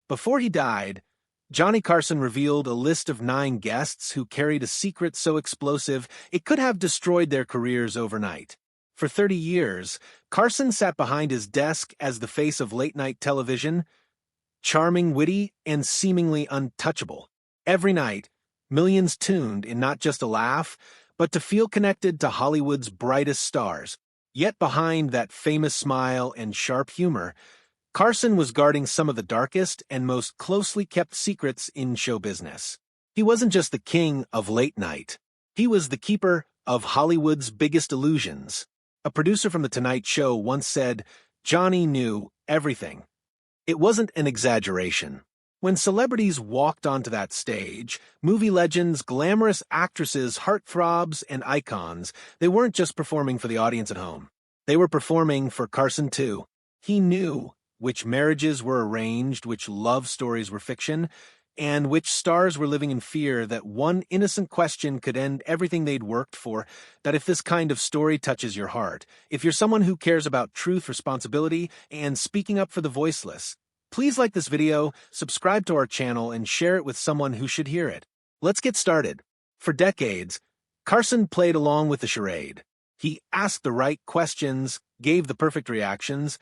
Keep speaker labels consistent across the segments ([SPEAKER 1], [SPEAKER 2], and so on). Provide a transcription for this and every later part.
[SPEAKER 1] Before he died, Johnny Carson revealed a list of 9 guests who carried a secret so explosive it could have destroyed their careers overnight. For 30 years, Carson sat behind his desk as the face of late-night television, charming, witty, and seemingly untouchable. Every night, millions tuned in not just to laugh, but to feel connected to Hollywood's brightest stars. Yet behind that famous smile and sharp humor, Carson was guarding some of the darkest and most closely kept secrets in show business. He wasn't just the king of late night. He was the keeper of Hollywood's biggest illusions. A producer from The Tonight Show once said, "Johnny knew everything." It wasn't an exaggeration. When celebrities walked onto that stage, movie legends, glamorous actresses, heartthrobs, and icons, they weren't just performing for the audience at home. They were performing for Carson too. He knew which marriages were arranged, which love stories were fiction, and which stars were living in fear that one innocent question could end everything they'd worked for. That if this kind of story touches your heart, if you're someone who cares about truth, responsibility, and speaking up for the voiceless, please like this video, subscribe to our channel, and share it with someone who should hear it. Let's get started. For decades, Carson played along with the charade. He asked the right questions, gave the perfect reactions,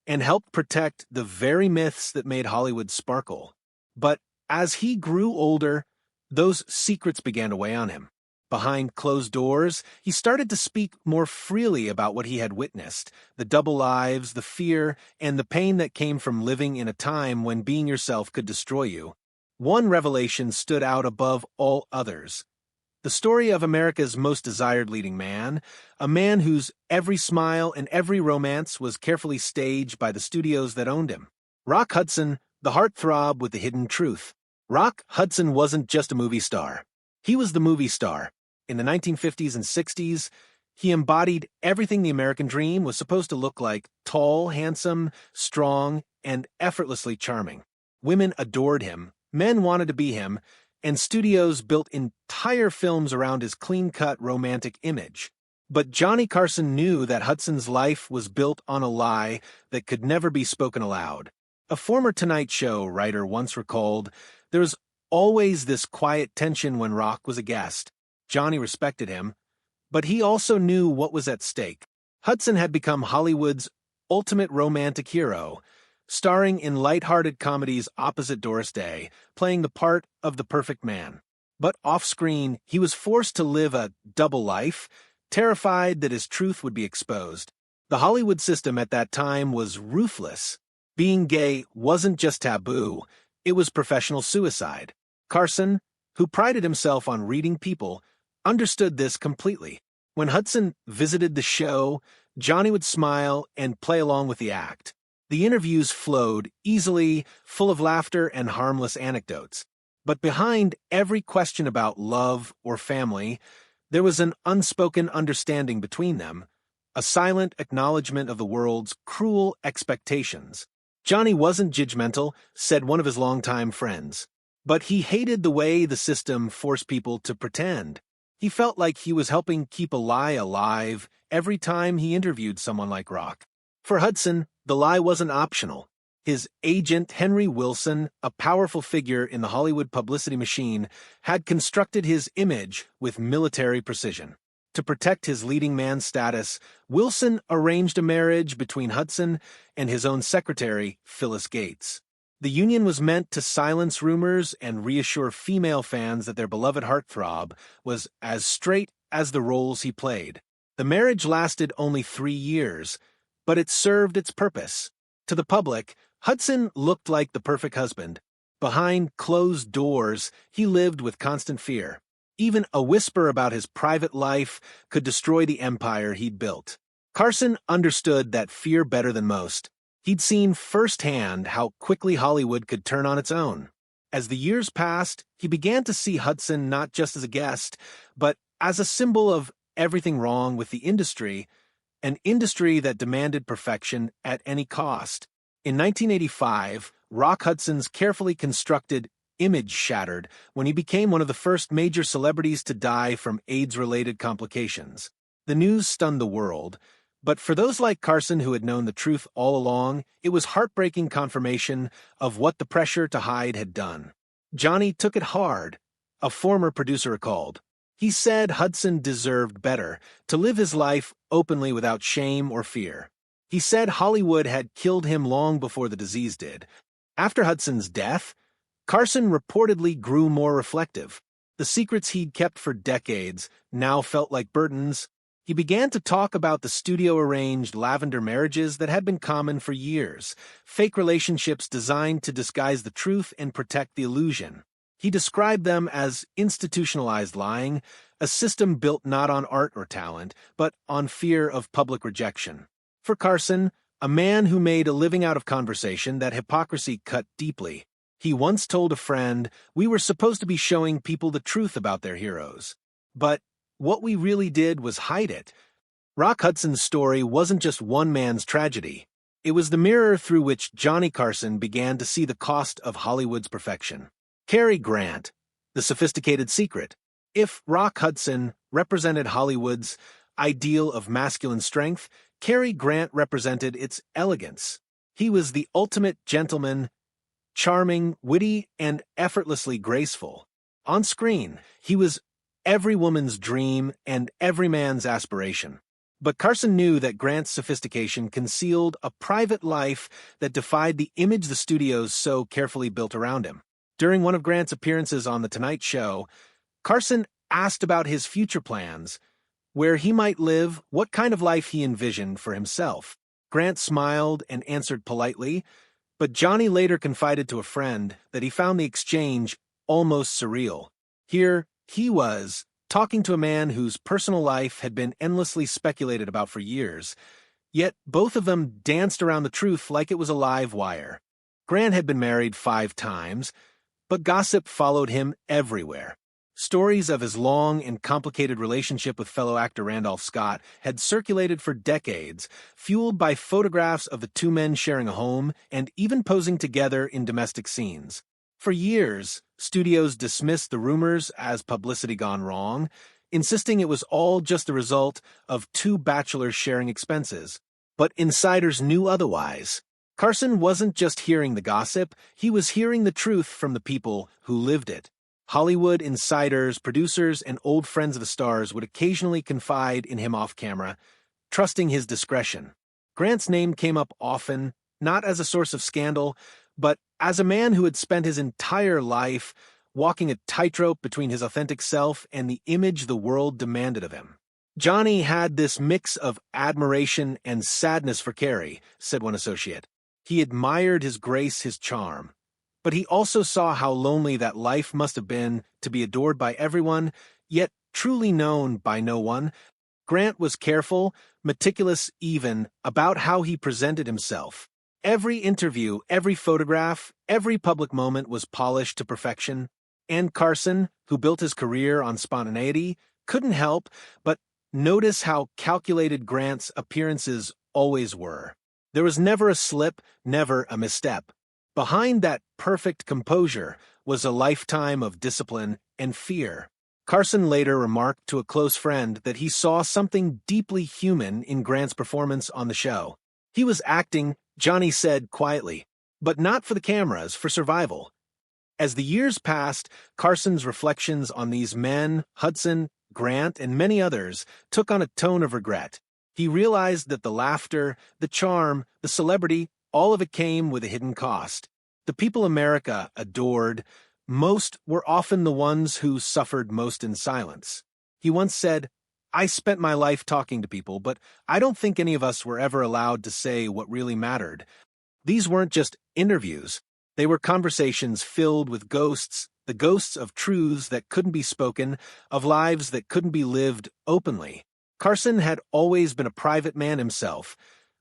[SPEAKER 1] and helped protect the very myths that made Hollywood sparkle. But as he grew older, those secrets began to weigh on him. Behind closed doors, he started to speak more freely about what he had witnessed, the double lives, the fear, and the pain that came from living in a time when being yourself could destroy you. One revelation stood out above all others. The story of America's most desired leading man, a man whose every smile and every romance was carefully staged by the studios that owned him. Rock Hudson, the heartthrob with the hidden truth. Rock Hudson wasn't just a movie star. He was the movie star. In the 1950s and 60s, he embodied everything the American dream was supposed to look like: tall, handsome, strong, and effortlessly charming. Women adored him, men wanted to be him, and studios built entire films around his clean-cut romantic image. But Johnny Carson knew that Hudson's life was built on a lie that could never be spoken aloud. A former Tonight Show writer once recalled, "There was always this quiet tension when Rock was a guest. Johnny respected him, but he also knew what was at stake." Hudson had become Hollywood's ultimate romantic hero, starring in light-hearted comedies opposite Doris Day, playing the part of the perfect man. But off-screen, he was forced to live a double life, terrified that his truth would be exposed. The Hollywood system at that time was ruthless. Being gay wasn't just taboo, it was professional suicide. Carson, who prided himself on reading people, understood this completely. When Hudson visited the show, Johnny would smile and play along with the act. The interviews flowed easily, full of laughter and harmless anecdotes. But behind every question about love or family, there was an unspoken understanding between them, a silent acknowledgement of the world's cruel expectations. Johnny wasn't judgmental, said one of his longtime friends, but he hated the way the system forced people to pretend. He felt like he was helping keep a lie alive every time he interviewed someone like Rock. For Hudson, the lie wasn't optional. His agent, Henry Wilson, a powerful figure in the Hollywood publicity machine, had constructed his image with military precision. To protect his leading man status, Wilson arranged a marriage between Hudson and his own secretary, Phyllis Gates. The union was meant to silence rumors and reassure female fans that their beloved heartthrob was as straight as the roles he played. The marriage lasted only 3 years, but it served its purpose. To the public, Hudson looked like the perfect husband. Behind closed doors, he lived with constant fear. Even a whisper about his private life could destroy the empire he'd built. Carson understood that fear better than most. He'd seen firsthand how quickly Hollywood could turn on its own. As the years passed, he began to see Hudson not just as a guest, but as a symbol of everything wrong with the industry, an industry that demanded perfection at any cost. In 1985, Rock Hudson's carefully constructed image shattered when he became one of the first major celebrities to die from AIDS-related complications. The news stunned the world, But for those like Carson who had known the truth all along, it was heartbreaking confirmation of what the pressure to hide had done. Johnny took it hard, a former producer recalled. He said Hudson deserved better, to live his life openly without shame or fear. He said Hollywood had killed him long before the disease did. After Hudson's death, Carson reportedly grew more reflective. The secrets he'd kept for decades now felt like burdens. He began to talk about the studio-arranged lavender marriages that had been common for years, fake relationships designed to disguise the truth and protect the illusion. He described them as institutionalized lying, a system built not on art or talent, but on fear of public rejection. For Carson, a man who made a living out of conversation, that hypocrisy cut deeply. He once told a friend, "We were supposed to be showing people the truth about their heroes. But what we really did was hide it." Rock Hudson's story wasn't just one man's tragedy. It was the mirror through which Johnny Carson began to see the cost of Hollywood's perfection. Cary Grant, the sophisticated secret. If Rock Hudson represented Hollywood's ideal of masculine strength, Cary Grant represented its elegance. He was the ultimate gentleman, charming, witty, and effortlessly graceful. On screen, he was every woman's dream and every man's aspiration. But Carson knew that Grant's sophistication concealed a private life that defied the image the studios so carefully built around him. During one of Grant's appearances on The Tonight Show, Carson asked about his future plans, where he might live, what kind of life he envisioned for himself. Grant smiled and answered politely, but Johnny later confided to a friend that he found the exchange almost surreal. Here he was, talking to a man whose personal life had been endlessly speculated about for years, yet both of them danced around the truth like it was a live wire. Grant had been married 5 times, but gossip followed him everywhere. Stories of his long and complicated relationship with fellow actor Randolph Scott had circulated for decades, fueled by photographs of the two men sharing a home and even posing together in domestic scenes. For years, studios dismissed the rumors as publicity gone wrong, insisting it was all just the result of 2 bachelors sharing expenses. But insiders knew otherwise. Carson wasn't just hearing the gossip, he was hearing the truth from the people who lived it. Hollywood insiders, producers, and old friends of the stars would occasionally confide in him off-camera, trusting his discretion. Grant's name came up often, not as a source of scandal, but as a man who had spent his entire life walking a tightrope between his authentic self and the image the world demanded of him. Johnny had this mix of admiration and sadness for Cary, said one associate. He admired his grace, his charm. But he also saw how lonely that life must have been to be adored by everyone, yet truly known by no one. Grant was careful, meticulous even, about how he presented himself. Every interview, every photograph, every public moment was polished to perfection. And Carson, who built his career on spontaneity, couldn't help but notice how calculated Grant's appearances always were. There was never a slip, never a misstep. Behind that perfect composure was a lifetime of discipline and fear. Carson later remarked to a close friend that he saw something deeply human in Grant's performance on the show. He was acting, Johnny said quietly, but not for the cameras, for survival. As the years passed, Carson's reflections on these men, Hudson, Grant, and many others, took on a tone of regret. He realized that the laughter, the charm, the celebrity, all of it came with a hidden cost. The people America adored most were often the ones who suffered most in silence. He once said, "I spent my life talking to people, but I don't think any of us were ever allowed to say what really mattered." These weren't just interviews. They were conversations filled with ghosts, the ghosts of truths that couldn't be spoken, of lives that couldn't be lived openly. Carson had always been a private man himself,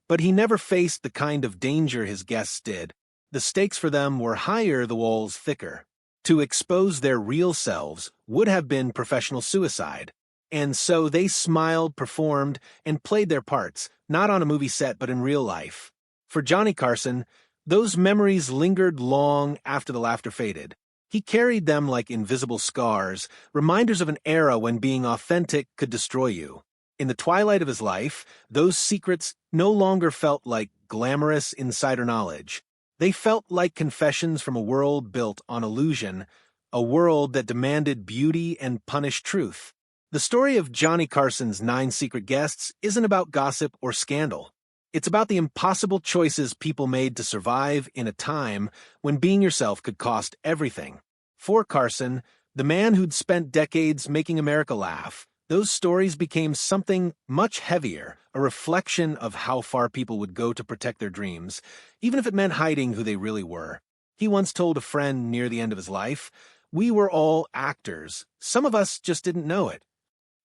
[SPEAKER 1] but he never faced the kind of danger his guests did. The stakes for them were higher, the walls thicker. To expose their real selves would have been professional suicide. And so they smiled, performed, and played their parts, not on a movie set but in real life. For Johnny Carson, those memories lingered long after the laughter faded. He carried them like invisible scars, reminders of an era when being authentic could destroy you. In the twilight of his life, those secrets no longer felt like glamorous insider knowledge. They felt like confessions from a world built on illusion, a world that demanded beauty and punished truth. The story of Johnny Carson's 9 secret guests isn't about gossip or scandal. It's about the impossible choices people made to survive in a time when being yourself could cost everything. For Carson, the man who'd spent decades making America laugh, those stories became something much heavier, a reflection of how far people would go to protect their dreams, even if it meant hiding who they really were. He once told a friend near the end of his life, "We were all actors. Some of us just didn't know it."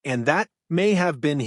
[SPEAKER 1] And that may have been his